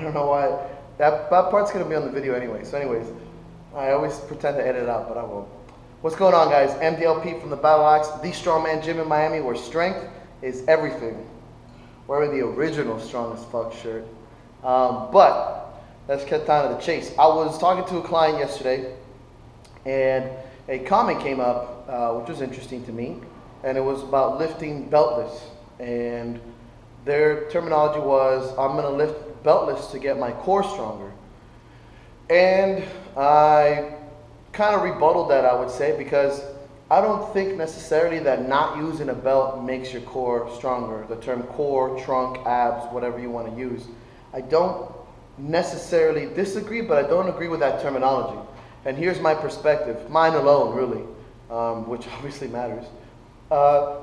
don't know why. That part's gonna be on the video anyway. So anyways, I always pretend to edit it out, but I won't. What's going on, guys? MDLP from the Battle Axe, the strongman gym in Miami, where strength is everything. Wearing the original Strong as Fuck shirt. But let's get down to the chase. I was talking to a client yesterday, and a comment came up, which was interesting to me, and it was about lifting beltless. And their terminology was, I'm gonna lift beltless to get my core stronger. And I kind of rebutted that, I would say, because I don't think necessarily that not using a belt makes your core stronger. The term core, trunk, abs, whatever you want to use. I don't necessarily disagree, but I don't agree with that terminology. And here's my perspective, mine alone, really, which obviously matters.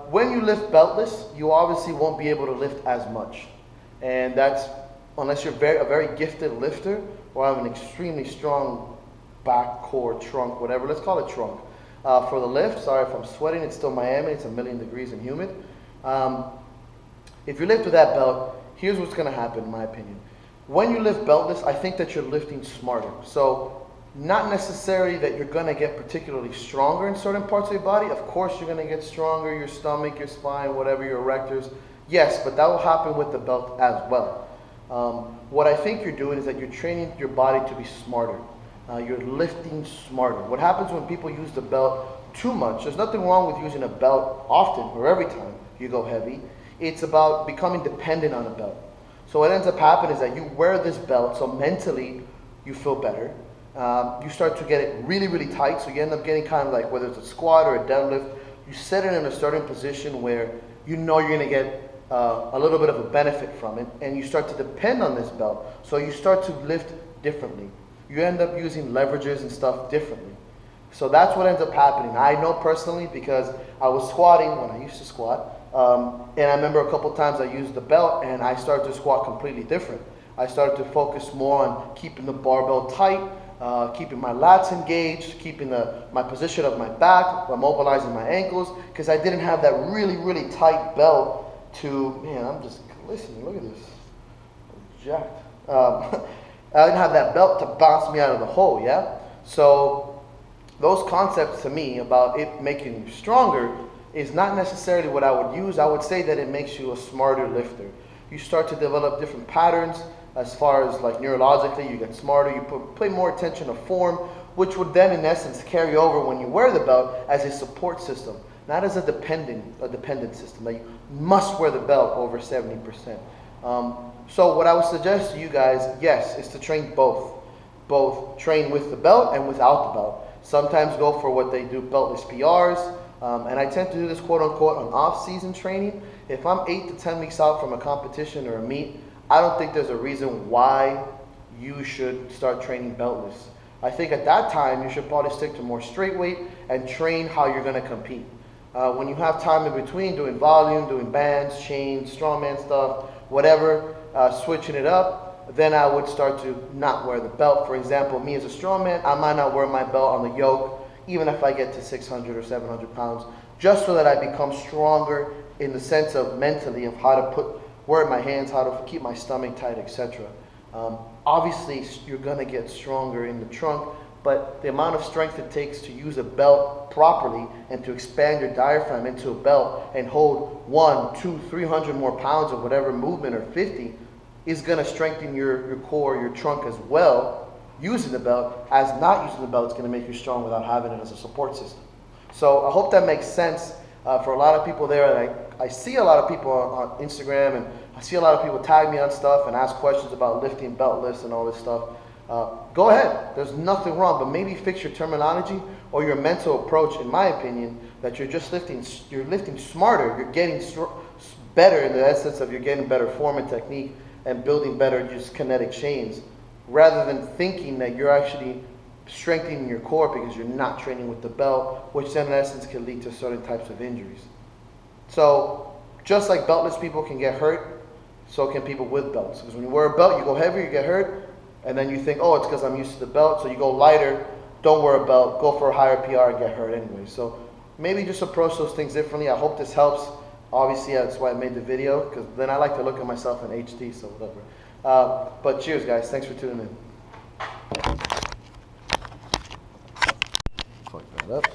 When you lift beltless, you obviously won't be able to lift as much. And that's unless you're a very gifted lifter or have an extremely strong back, core, trunk, whatever. Let's call it trunk. For the lift, sorry if I'm sweating, it's still Miami, it's 1,000,000 degrees and humid. If you lift with that belt, here's what's gonna happen in my opinion. When you lift beltless, I think that you're lifting smarter. So not necessarily that you're gonna get particularly stronger in certain parts of your body. Of course you're gonna get stronger, your stomach, your spine, whatever, your erectors. Yes, but that will happen with the belt as well. What I think you're doing is that you're training your body to be smarter. You're lifting smarter. What happens when people use the belt too much, there's nothing wrong with using a belt often or every time you go heavy. It's about becoming dependent on a belt. So what ends up happening is that you wear this belt, so mentally you feel better. You start to get it really, really tight, so you end up getting kind of like, whether it's a squat or a deadlift, you set it in a certain position where you know you're gonna get a little bit of a benefit from it, and you start to depend on this belt, so you start to lift differently. You end up using leverages and stuff differently. So that's what ends up happening. I know personally because I was squatting when I used to squat, and I remember a couple times I used the belt and I started to squat completely different. I started to focus more on keeping the barbell tight, keeping my lats engaged, keeping my position of my back, immobilizing my ankles, because I didn't have that really, really tight belt to, man, I'm just glistening, look at this, I'm jacked. I didn't have that belt to bounce me out of the hole, yeah? So those concepts to me about it making you stronger is not necessarily what I would use. I would say that it makes you a smarter lifter. You start to develop different patterns as far as like neurologically, you get smarter, you pay more attention to form, which would then in essence carry over when you wear the belt as a support system, not as a dependent system. Like you must wear the belt over 70%. So what I would suggest to you guys, yes, is to train both. Both train with the belt and without the belt. Sometimes go for what they do, beltless PRs. And I tend to do this quote unquote on off-season training. If I'm 8 to 10 weeks out from a competition or a meet, I don't think there's a reason why you should start training beltless. I think at that time, you should probably stick to more straight weight and train how you're gonna compete. When you have time in between doing volume, doing bands, chains, strongman stuff, whatever, switching it up, then I would start to not wear the belt. For example, me as a strongman, I might not wear my belt on the yoke, even if I get to 600 or 700 pounds, just so that I become stronger in the sense of mentally of how to wear my hands, how to keep my stomach tight, etc. Obviously, you're gonna get stronger in the trunk, but the amount of strength it takes to use a belt properly and to expand your diaphragm into a belt and hold 1, 2, 300 more pounds of whatever movement, or 50, is gonna strengthen your core, your trunk as well, using the belt, as not using the belt is gonna make you strong without having it as a support system. So I hope that makes sense for a lot of people there. And I see a lot of people on Instagram, and I see a lot of people tag me on stuff and ask questions about lifting beltless and all this stuff. Go ahead, there's nothing wrong, but maybe fix your terminology or your mental approach, in my opinion, that you're lifting smarter, you're getting better in the essence of you're getting better form and technique and building better just kinetic chains, rather than thinking that you're actually strengthening your core because you're not training with the belt, which then in essence can lead to certain types of injuries. So just like beltless people can get hurt, so can people with belts. Because when you wear a belt, you go heavier, you get hurt, and then you think, oh, it's because I'm used to the belt, so you go lighter, don't wear a belt, go for a higher PR and get hurt anyway. So maybe just approach those things differently. I hope this helps. Obviously, that's why I made the video, because then I like to look at myself in HD, so whatever. But cheers, guys. Thanks for tuning in. Fuck that up.